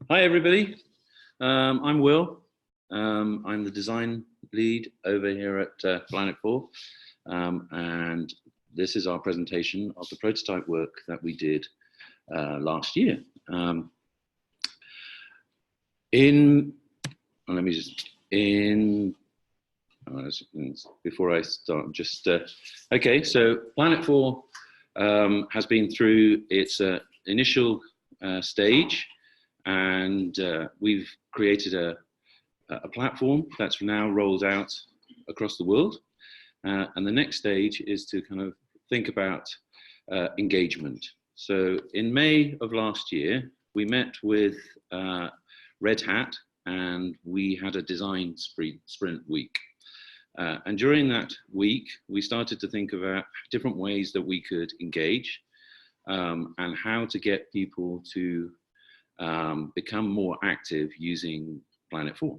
Hi, everybody. I'm Will. I'm the design lead over here at Planet 4. And this is our presentation of the prototype work that we did last year. Before I start, okay, so Planet 4 has been through its initial stage, and we've created a platform that's now rolled out across the world. And the next stage is to kind of think about engagement. So in May of last year, we met with Red Hat, and we had a design sprint week. And during that week, we started to think about different ways that we could engage and how to get people to become more active using Planet 4.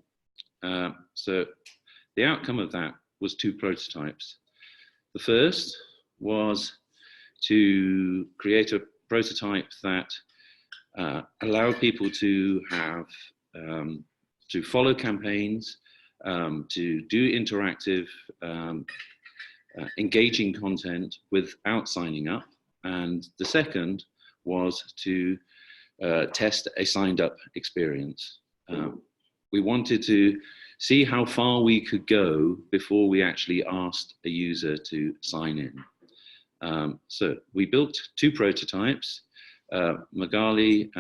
So the outcome of that was 2 prototypes. The first was to create a prototype that allowed people to have to follow campaigns, to do interactive, engaging content without signing up. And the second was to test a signed up experience. We wanted to see how far we could go before we actually asked a user to sign in. So we built 2 prototypes. Magali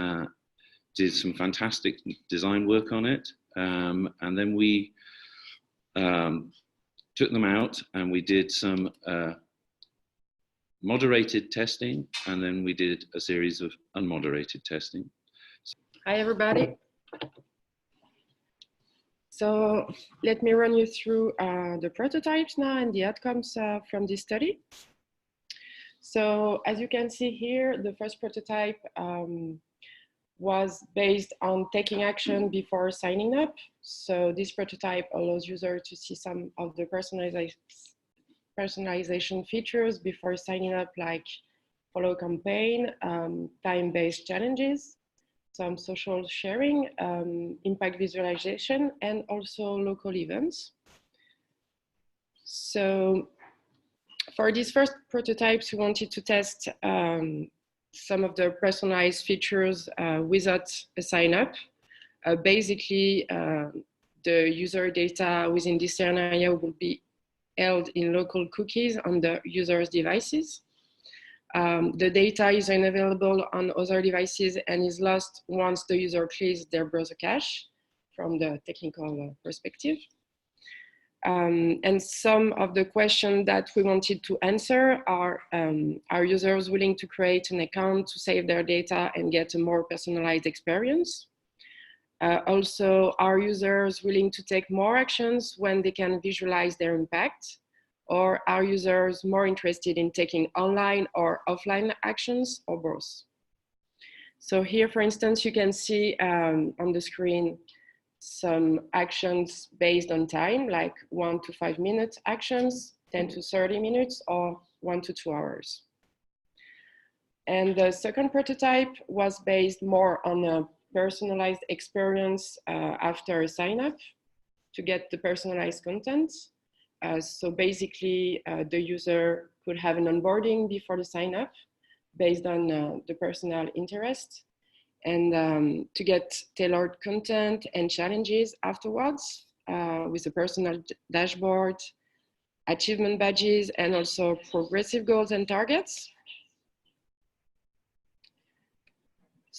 did some fantastic design work on it. And then we took them out and we did some moderated testing, and then we did a series of unmoderated testing. Hi, everybody. So let me run you through the prototypes now and the outcomes from this study. So as you can see here, the first prototype was based on taking action before signing up. So this prototype allows users to see some of the personalization features before signing up, like follow campaign, time-based challenges, some social sharing, impact visualization, and also local events. So for these first prototypes, we wanted to test some of the personalized features without a sign up. Basically, the user data within this scenario will be held in local cookies on the user's devices. The data is unavailable on other devices and is lost once the user clears their browser cache from the technical perspective. And some of the questions that we wanted to answer are users willing to create an account to save their data and get a more personalized experience? Also, are users willing to take more actions when they can visualize their impact? Or are users more interested in taking online or offline actions, or both? So here, for instance, you can see on the screen some actions based on time, like 1 to 5 minute actions, 10 to 30 minutes, or 1 to 2 hours. And the second prototype was based more on a personalized experience after a sign up to get the personalized content. So basically, the user could have an onboarding before the sign up based on the personal interest, and to get tailored content and challenges afterwards with a personal dashboard, achievement badges, and also progressive goals and targets.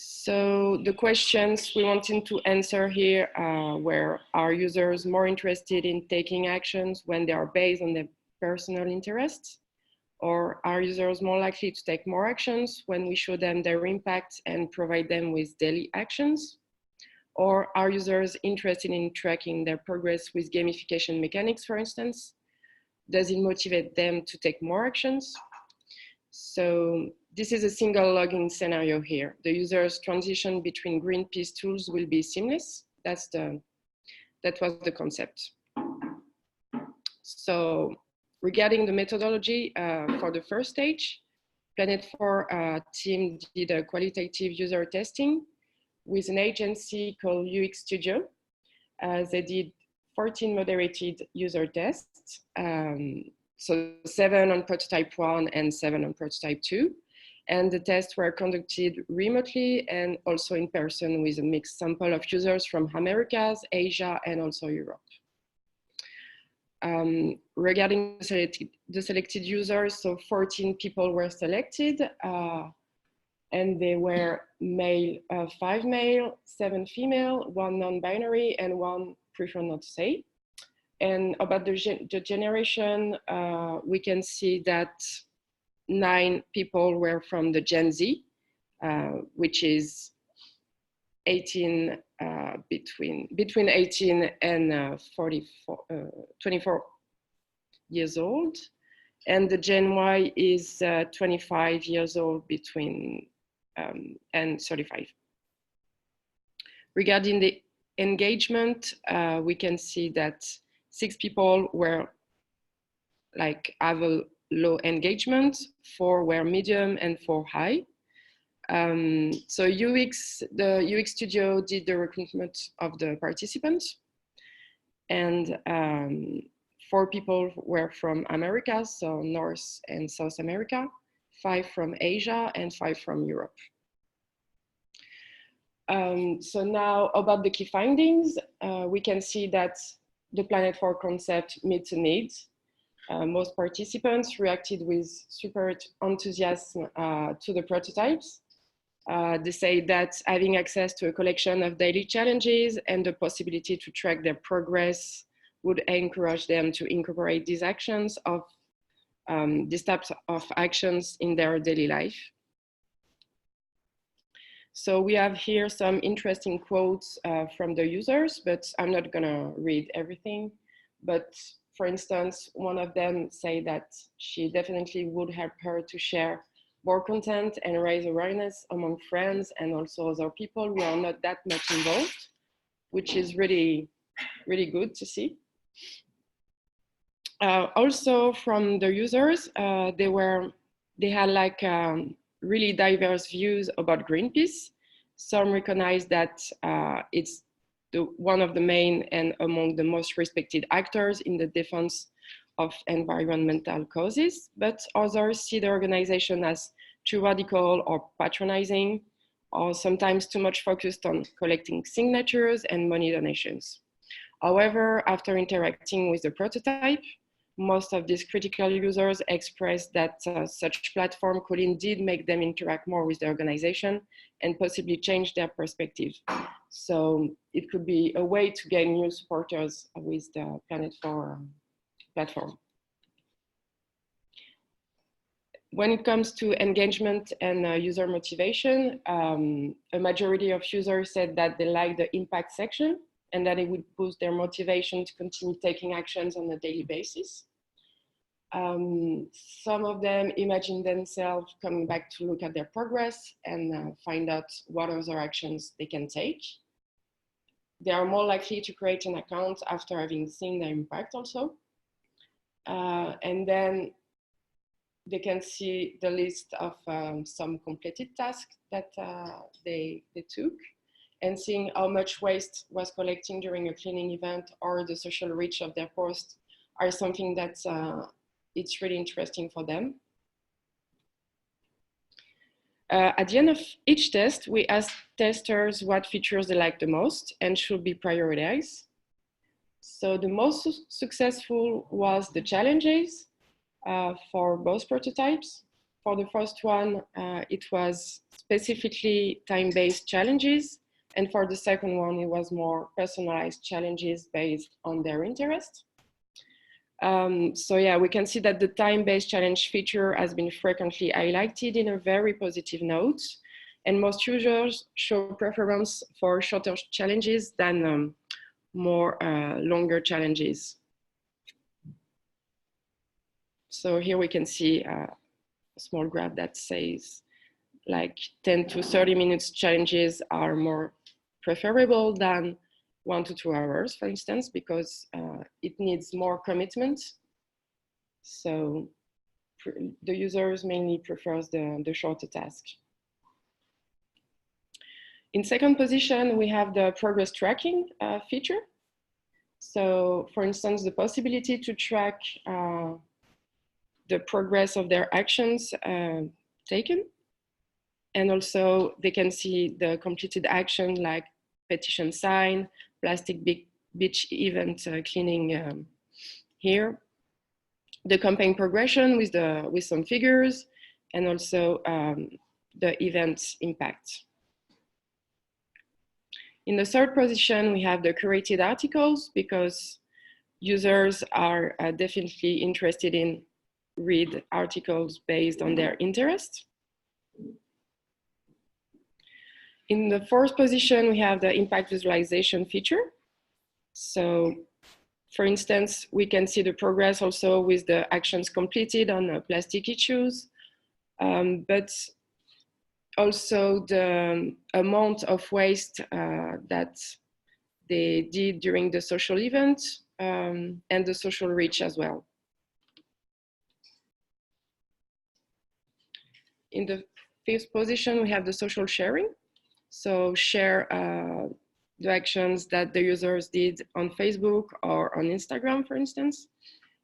So the questions we wanted to answer here were, are users more interested in taking actions when they are based on their personal interests? Or are users more likely to take more actions when we show them their impact and provide them with daily actions? Or are users interested in tracking their progress with gamification mechanics, for instance? Does it motivate them to take more actions? So this is a single login scenario here. The user's transition between Greenpeace tools will be seamless. That was the concept. So regarding the methodology for the first stage, Planet 4 team did a qualitative user testing with an agency called UX Studio. They did 14 moderated user tests, so 7 on prototype 1 and 7 on prototype 2. And the tests were conducted remotely and also in person with a mixed sample of users from Americas, Asia, and also Europe. Regarding the selected users, so 14 people were selected, and they were male, 5 male, 7 female, 1 non-binary, and 1 prefer not to say. And about the generation, we can see that 9 people were from the Gen Z, which is 18, between 18 and 24 years old. And the Gen Y is 25 years old between and 35. Regarding the engagement, we can see that 6 people were have a low engagement, 4 were medium, and 4 high. So the UX Studio did the recruitment of the participants, and 4 people were from America, so North and South America, 5 from Asia, and 5 from Europe. So now about the key findings, we can see that the Planet 4 concept meets a need. Most participants reacted with super enthusiasm to the prototypes. They say that having access to a collection of daily challenges and the possibility to track their progress would encourage them to incorporate these actions of these types of actions in their daily life. So we have here some interesting quotes from the users, but I'm not gonna read everything. But for instance, one of them say that she definitely would help her to share more content and raise awareness among friends and also other people who are not that much involved, which is really, really good to see. Also from the users, they had really diverse views about Greenpeace. Some recognize that it's one of the main and among the most respected actors in the defense of environmental causes, but others see the organization as too radical or patronizing, or sometimes too much focused on collecting signatures and money donations. However, after interacting with the prototype, most of these critical users expressed that such platform could indeed make them interact more with the organization and possibly change their perspective. So it could be a way to gain new supporters with the Planet 4 platform. When it comes to engagement and user motivation, a majority of users said that they like the impact section and that it would boost their motivation to continue taking actions on a daily basis. Some of them imagine themselves coming back to look at their progress and find out what other actions they can take. They are more likely to create an account after having seen their impact also. And then they can see the list of some completed tasks that they took, and seeing how much waste was collecting during a cleaning event or the social reach of their post are something that it's really interesting for them. At the end of each test, we asked testers what features they like the most and should be prioritized. So the most successful was the challenges for both prototypes. For the first one, it was specifically time-based challenges. And for the second one, it was more personalized challenges based on their interest. So yeah, we can see that the time-based challenge feature has been frequently highlighted in a very positive note. And most users show preference for shorter challenges than more longer challenges. So here we can see a small graph that says like 10 to 30 minutes challenges are more preferable than 1 to 2 hours, for instance, because it needs more commitment. So the users mainly prefers the shorter task. In second position, we have the progress tracking feature. So for instance, the possibility to track the progress of their actions taken. And also they can see the completed action like petition sign, plastic beach event cleaning here. The campaign progression with some figures, and also the event impact. In the third position, we have the curated articles, because users are definitely interested in read articles based on their interest. In the fourth position, we have the impact visualization feature. So for instance, we can see the progress also with the actions completed on plastic issues, but also the amount of waste that they did during the social event, and the social reach as well. In the fifth position, we have the social sharing. So share the actions that the users did on Facebook or on Instagram, for instance.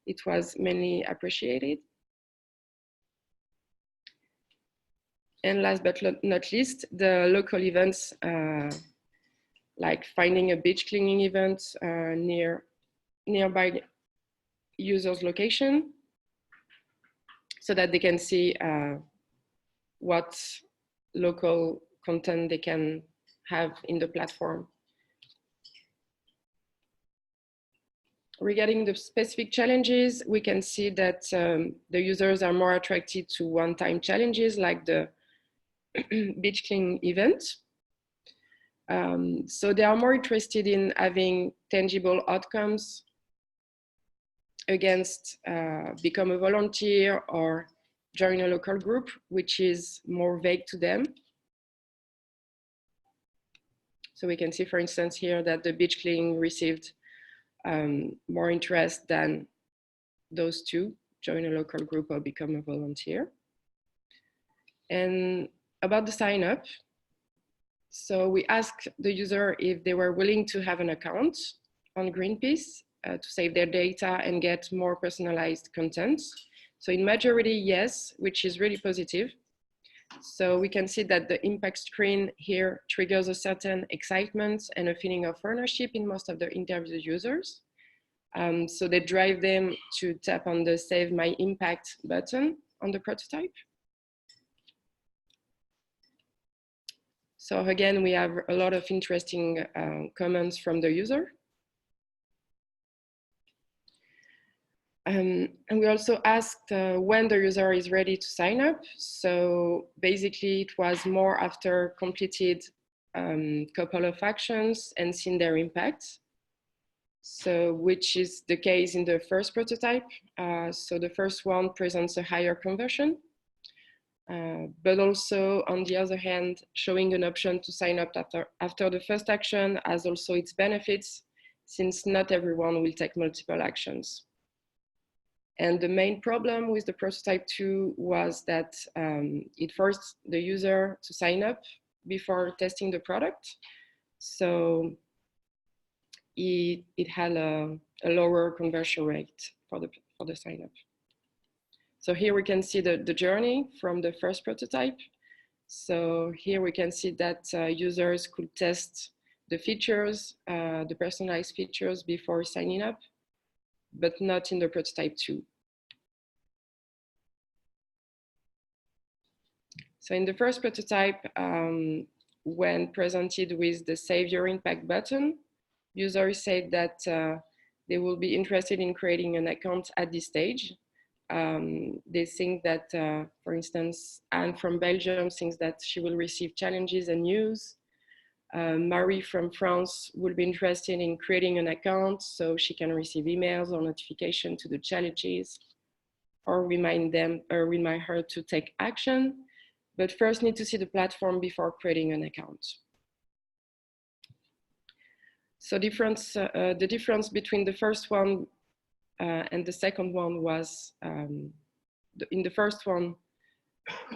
It was mainly appreciated. And last but not least, the local events, like finding a beach cleaning event nearby users' location, so that they can see what local content they can have in the platform. Regarding the specific challenges, we can see that the users are more attracted to one-time challenges like the beach cleaning event. So they are more interested in having tangible outcomes against become a volunteer or join a local group, which is more vague to them. So we can see, for instance, here that the beach cleaning received more interest than those two, join a local group or become a volunteer. And about the sign up, so we asked the user if they were willing to have an account on Greenpeace to save their data and get more personalized content. So in majority, yes, which is really positive. So we can see that the impact screen here triggers a certain excitement and a feeling of ownership in most of the interviewed users. So they drive them to tap on the Save My Impact button on the prototype. So again, we have a lot of interesting comments from the user. And we also asked when the user is ready to sign up. So basically it was more after completed couple of actions and seen their impact. So which is the case in the first prototype. So the first one presents a higher conversion, but also on the other hand, showing an option to sign up after the first action has also its benefits, since not everyone will take multiple actions. And the main problem with the prototype 2 was that it forced the user to sign up before testing the product. So it had a lower conversion rate for the sign up. So here we can see the journey from the first prototype. So here we can see that users could test the features, the personalized features before signing up, but not in the prototype 2. So in the first prototype, when presented with the Save Your Impact button, users said that they will be interested in creating an account at this stage. They think that, for instance, Anne from Belgium thinks that she will receive challenges and news. Marie from France will be interested in creating an account so she can receive emails or notification to the challenges, or remind her to take action, but first need to see the platform before creating an account. So the difference between the first one and the second one was, in the first one,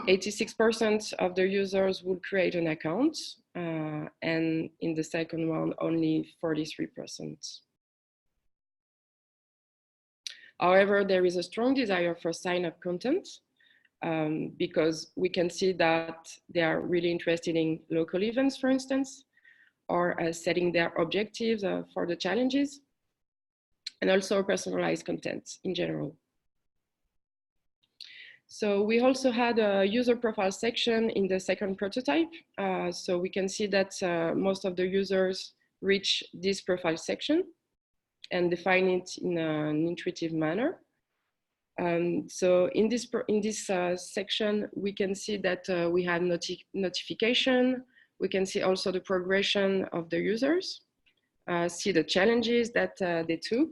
86% of the users would create an account, and in the second one, only 43%. However, there is a strong desire for sign-up content because we can see that they are really interested in local events, for instance, or setting their objectives for the challenges, and also personalized content in general. So we also had a user profile section in the second prototype. So we can see that most of the users reach this profile section and define it in an intuitive manner. So in this section, we can see that we have notification. We can see also the progression of the users, see the challenges that they took,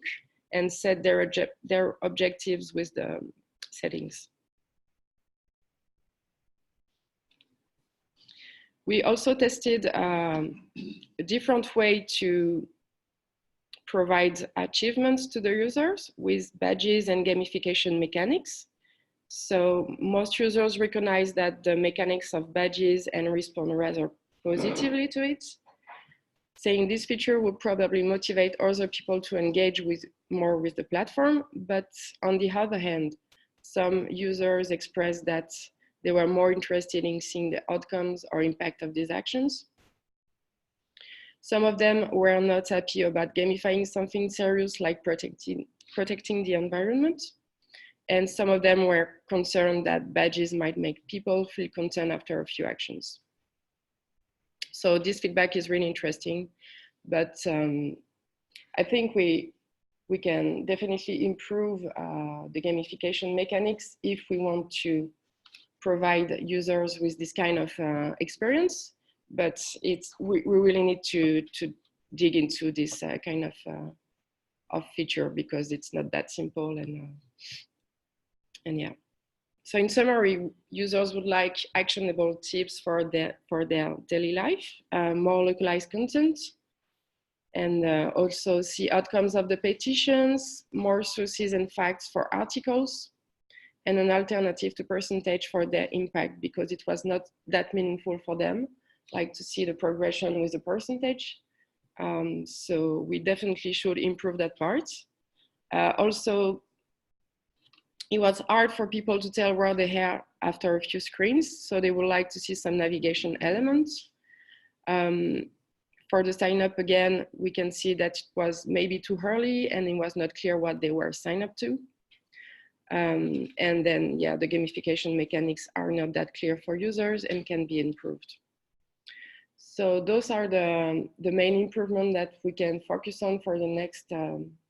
and set their objectives with the settings. We also tested a different way to provide achievements to the users with badges and gamification mechanics. So most users recognize that the mechanics of badges and respond rather positively to it, saying this feature would probably motivate other people to engage more with the platform. But on the other hand, some users expressed that they were more interested in seeing the outcomes or impact of these actions. Some of them were not happy about gamifying something serious like protecting the environment. And some of them were concerned that badges might make people feel content after a few actions. So this feedback is really interesting, but I think we can definitely improve the gamification mechanics if we want to provide users with this kind of experience, but we really need to dig into this kind of feature because it's not that simple and yeah. So in summary, users would like actionable tips for their daily life, more localized content, and also see outcomes of the petitions, more sources and facts for articles, and an alternative to percentage for their impact because it was not that meaningful for them, like to see the progression with the percentage. So we definitely should improve that part. Also, it was hard for people to tell where they are after a few screens, so they would like to see some navigation elements. For the sign up again, we can see that it was maybe too early and it was not clear what they were signed up to. And then, yeah, the gamification mechanics are not that clear for users and can be improved. So those are the main improvements that we can focus on for the next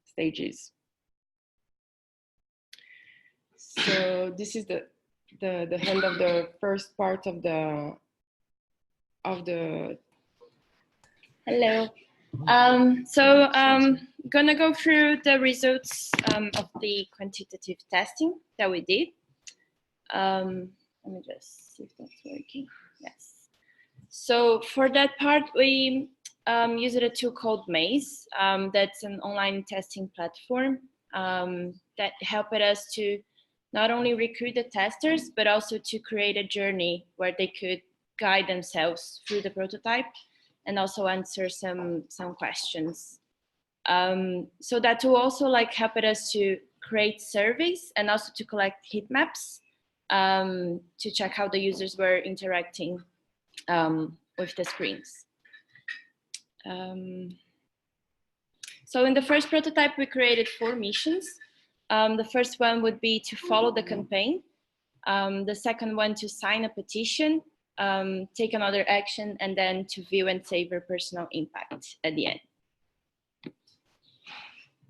stages. So this is the end of the first part of the Hello. Gonna go through the results of the quantitative testing that we did. Let me just see if that's working. Yes. So for that part, we used a tool called Maze. That's an online testing platform that helped us to not only recruit the testers, but also to create a journey where they could guide themselves through the prototype and also answer some questions. So that tool also helped us to create surveys and also to collect heat maps to check how the users were interacting with the screens. So in the first prototype, we created 4 missions. The first one would be to follow the campaign. The second one to sign a petition, take another action, and then to view and savor personal impact at the end.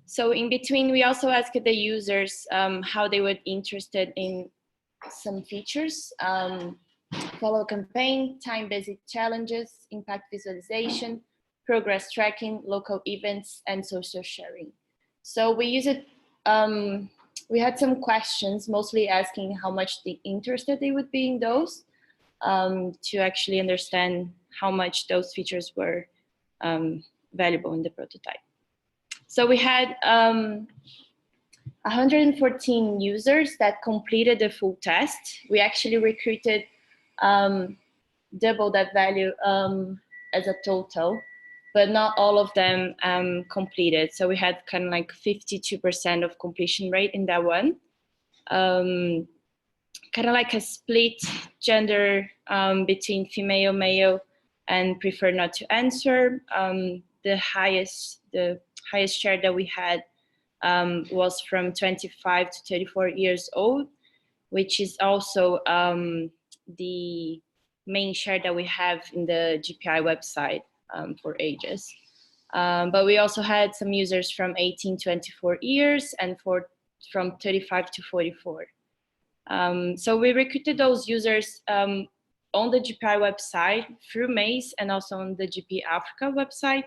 So in between, we also asked the users how they were interested in some features, follow campaign, time-based challenges, impact visualization, progress tracking, local events, and social sharing. So we use it. We had some questions, mostly asking how much interested they would be in those, to actually understand how much those features were valuable in the prototype. So we had 114 users that completed the full test. We actually recruited double that value as a total, but not all of them completed. So we had kind of like 52% of completion rate in that one. Kind of like a split gender between female, male, and prefer not to answer. The highest share that we had was from 25 to 34 years old, which is also the main share that we have in the GPI website for ages. But we also had some users from 18 to 24 years and from 35 to 44. So we recruited those users on the GPI website through Maze and also on the GP Africa website,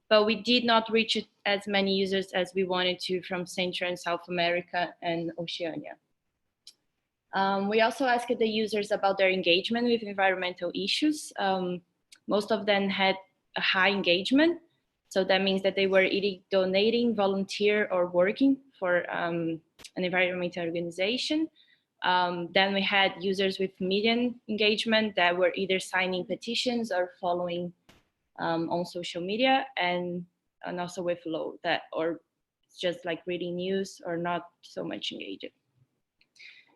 but we did not reach as many users as we wanted to from Central and South America and Oceania. We also asked the users about their engagement with environmental issues. Most of them had a high engagement. So that means that they were either donating, volunteer, or working for an environmental organization. Then we had users with median engagement that were either signing petitions or following on social media, and also with low, that or just like reading news or not so much engaged.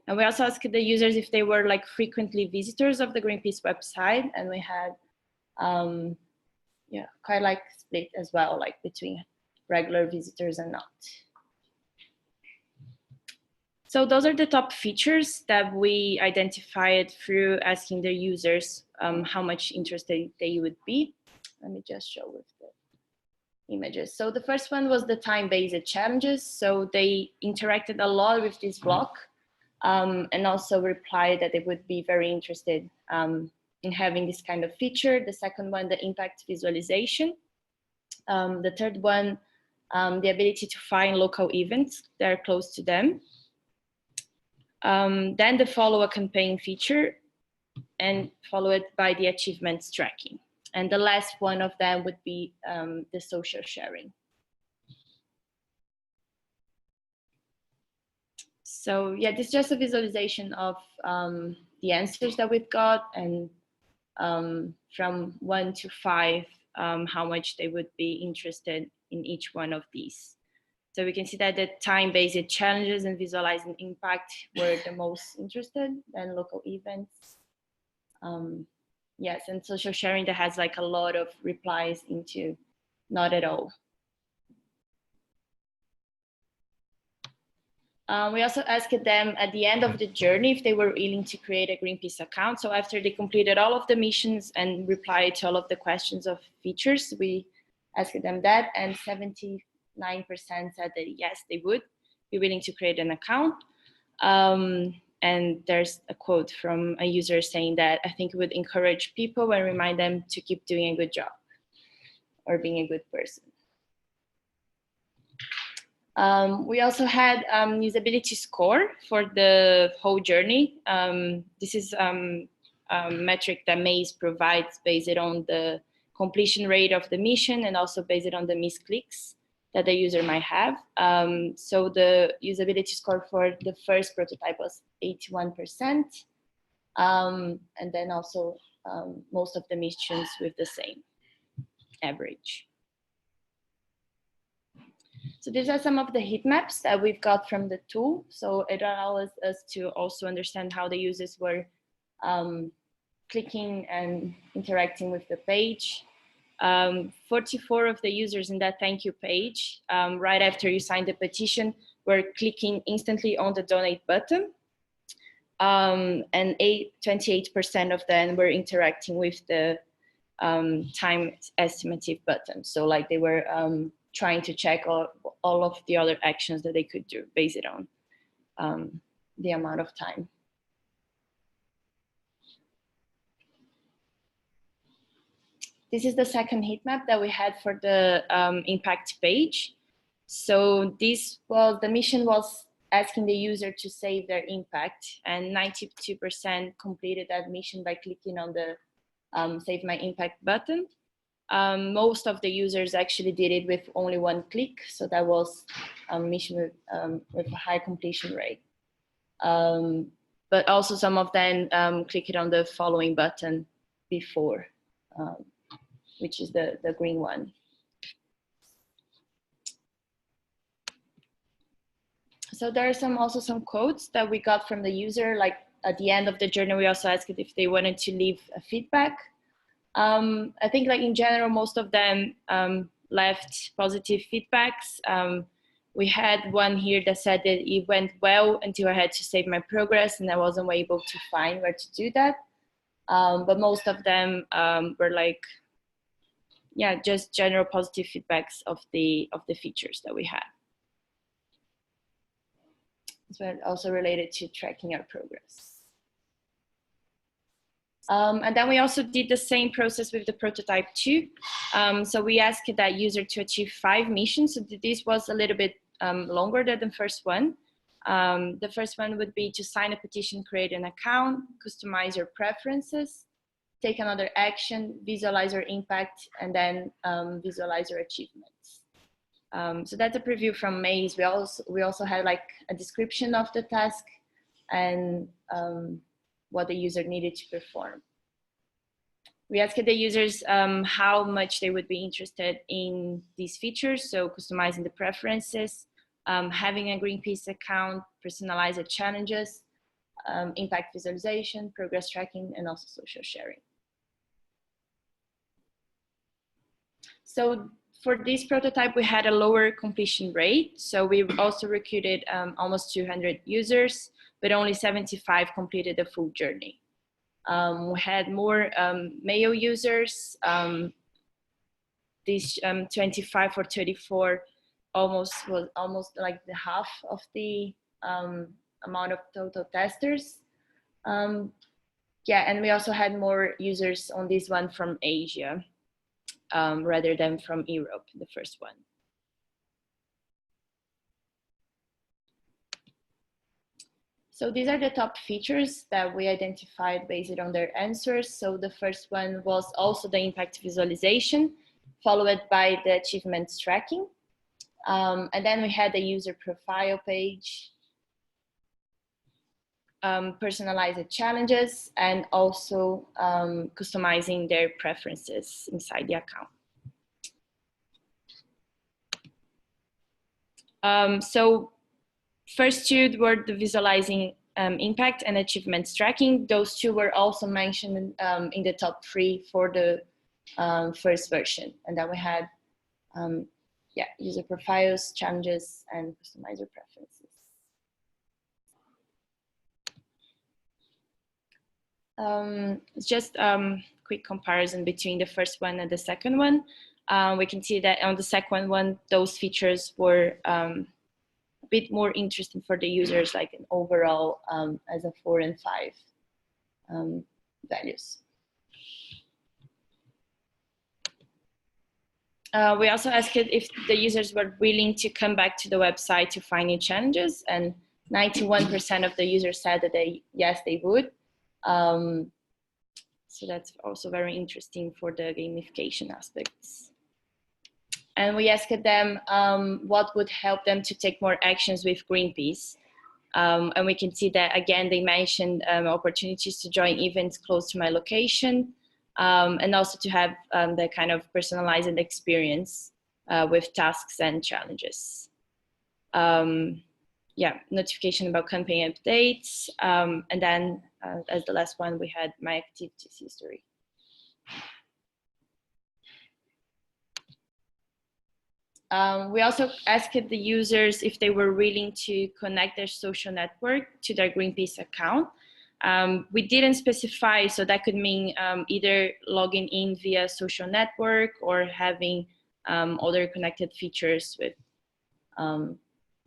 And we also asked the users if they were like frequently visitors of the Greenpeace website, and we had yeah, quite like split as well, like between regular visitors and not. So those are the top features that we identified through asking the users how much interested they would be. Let me just show with the images. So the first one was the time-based challenges. So they interacted a lot with this block and also replied that they would be very interested in having this kind of feature. The second one, the impact visualization. The third one, the ability to find local events that are close to them. Then the follow a campaign feature, and followed by the achievements tracking. And the last one of them would be the social sharing. So yeah, this is just a visualization of the answers that we've got, and from 1 to 5, how much they would be interested in each one of these. So we can see that the time-based challenges and visualizing impact were the most interested, then local events. Yes, and social sharing that has like a lot of replies into not at all. We also asked them at the end of the journey if they were willing to create a Greenpeace account. So after they completed all of the missions and replied to all of the questions of features, we asked them that, and 79% said that yes, they would be willing to create an account. And there's a quote from a user saying that I think it would encourage people and remind them to keep doing a good job or being a good person. We also had usability score for the whole journey. This is a metric that Maze provides based on the completion rate of the mission and also based on the missed clicks that the user might have. So the usability score for the first prototype was 81%. And then also most of the missions with the same average. So these are some of the heat maps that we've got from the tool. So it allows us to also understand how the users were clicking and interacting with the page. 44 of the users in that thank you page, right after you signed the petition, were clicking instantly on the donate button. And 28% of them were interacting with the time estimative button. So like they were trying to check all of the other actions that they could do based on the amount of time. This is the second heat map that we had for the impact page. So the mission was asking the user to save their impact, and 92% completed that mission by clicking on the Save My Impact button. Most of the users actually did it with only one click, so that was mission with a high completion rate. But also some of them clicked on the following button before, which is the green one. So there are also some quotes that we got from the user, like at the end of the journey, we also asked if they wanted to leave a feedback. I think like in general, most of them left positive feedbacks. We had one here that said that it went well until I had to save my progress and I wasn't able to find where to do that. But most of them were like, yeah, just general positive feedbacks of the features that we had. So also related to tracking our progress. And then we also did the same process with the prototype 2. So we asked that user to achieve 5 missions. So this was a little bit longer than the first one. The first one would be to sign a petition, create an account, customize your preferences, take another action, visualize your impact, and then visualize your achievements. So that's a preview from Maze. We also had like a description of the task and what the user needed to perform. We asked the users how much they would be interested in these features, so customizing the preferences, having a Greenpeace account, personalized challenges, impact visualization, progress tracking, and also social sharing. So for this prototype, we had a lower completion rate. So we also recruited almost 200 users, but only 75 completed the full journey. We had more male users. These 25 or 34 was almost like the half of the amount of total testers. Yeah, and we also had more users on this one from Asia rather than from Europe, the first one. So these are the top features that we identified based on their answers. So the first one was also the impact visualization, followed by the achievements tracking. And then we had the user profile page, personalized challenges, and also customizing their preferences inside the account. So first two were the visualizing impact and achievements tracking. Those two were also mentioned in the top 3 for the first version. And then we had yeah, user profiles, challenges, and customizer preferences. It's just quick comparison between the first one and the second one. We can see that on the second one, those features were a bit more interesting for the users, like an overall as a 4 and 5 values. We also asked if the users were willing to come back to the website to find new challenges, and 91% of the users said that yes, they would. So that's also very interesting for the gamification aspects. And we asked them what would help them to take more actions with Greenpeace. And we can see that, again, they mentioned opportunities to join events close to my location, and also to have the kind of personalized experience with tasks and challenges. Yeah, notification about campaign updates. And then as the last one, we had my activities history. We also asked the users if they were willing to connect their social network to their Greenpeace account. We didn't specify, so that could mean either logging in via social network or having other connected features with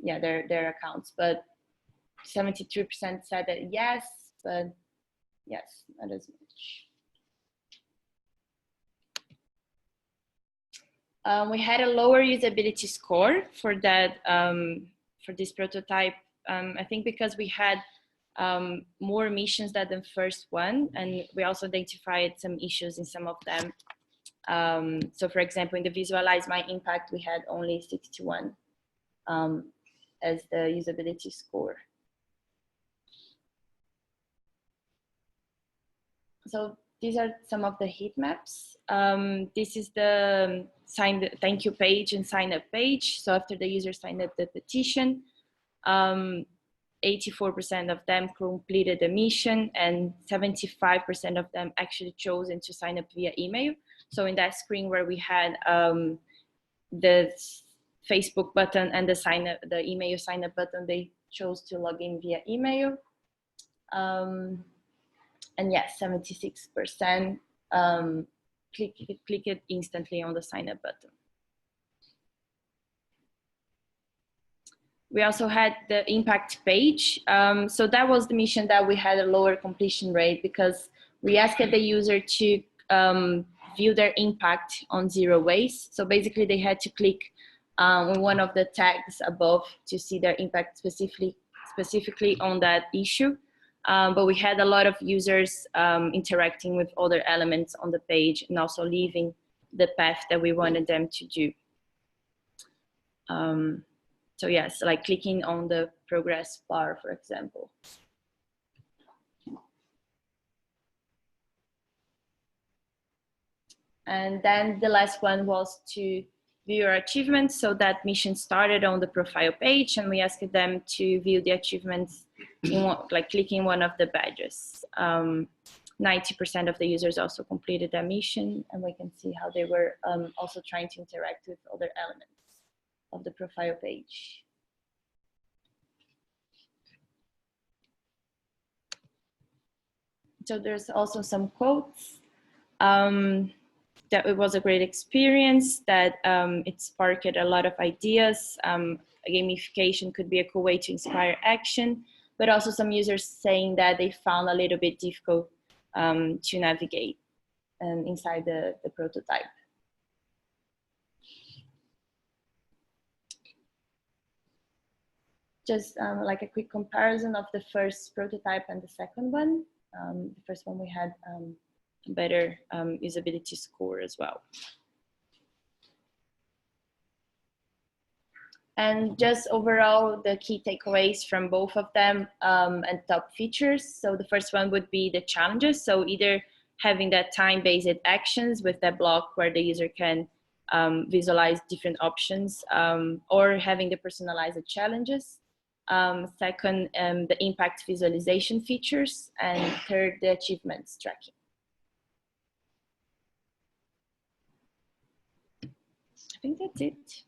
yeah, their accounts. But 73% said that yes, but yes, not as much. We had a lower usability score for that, for this prototype. I think because we had more missions than the first one, and we also identified some issues in some of them. So for example, in the visualize my impact, we had only 61 as the usability score. So these are some of the heat maps. This is the thank you page and sign up page. So after the user signed up the petition, 84% of them completed the mission and 75% of them actually chosen to sign up via email. So in that screen where we had the Facebook button and the email sign up button, they chose to log in via email. And yes, 76% click it instantly on the sign up button. We also had the impact page. So that was the mission that we had a lower completion rate because we asked the user to view their impact on 0 waste. So basically they had to click on one of the tags above to see their impact specifically on that issue. But we had a lot of users interacting with other elements on the page and also leaving the path that we wanted them to do. So yes, like clicking on the progress bar, for example. And then the last one was to view your achievements. So that mission started on the profile page and we asked them to view the achievements like clicking one of the badges. 90% of the users also completed that mission and we can see how they were also trying to interact with other elements of the profile page. So there's also some quotes. That it was a great experience, that it sparked a lot of ideas. Gamification could be a cool way to inspire action, but also some users saying that they found a little bit difficult to navigate inside the prototype. Just like a quick comparison of the first prototype and the second one. The first one we had a better usability score as well. And just overall, the key takeaways from both of them and top features. So the first one would be the challenges. So either having that time-based actions with that block where the user can visualize different options or having the personalized challenges. Second, the impact visualization features, and third, the achievements tracking. I think that's it.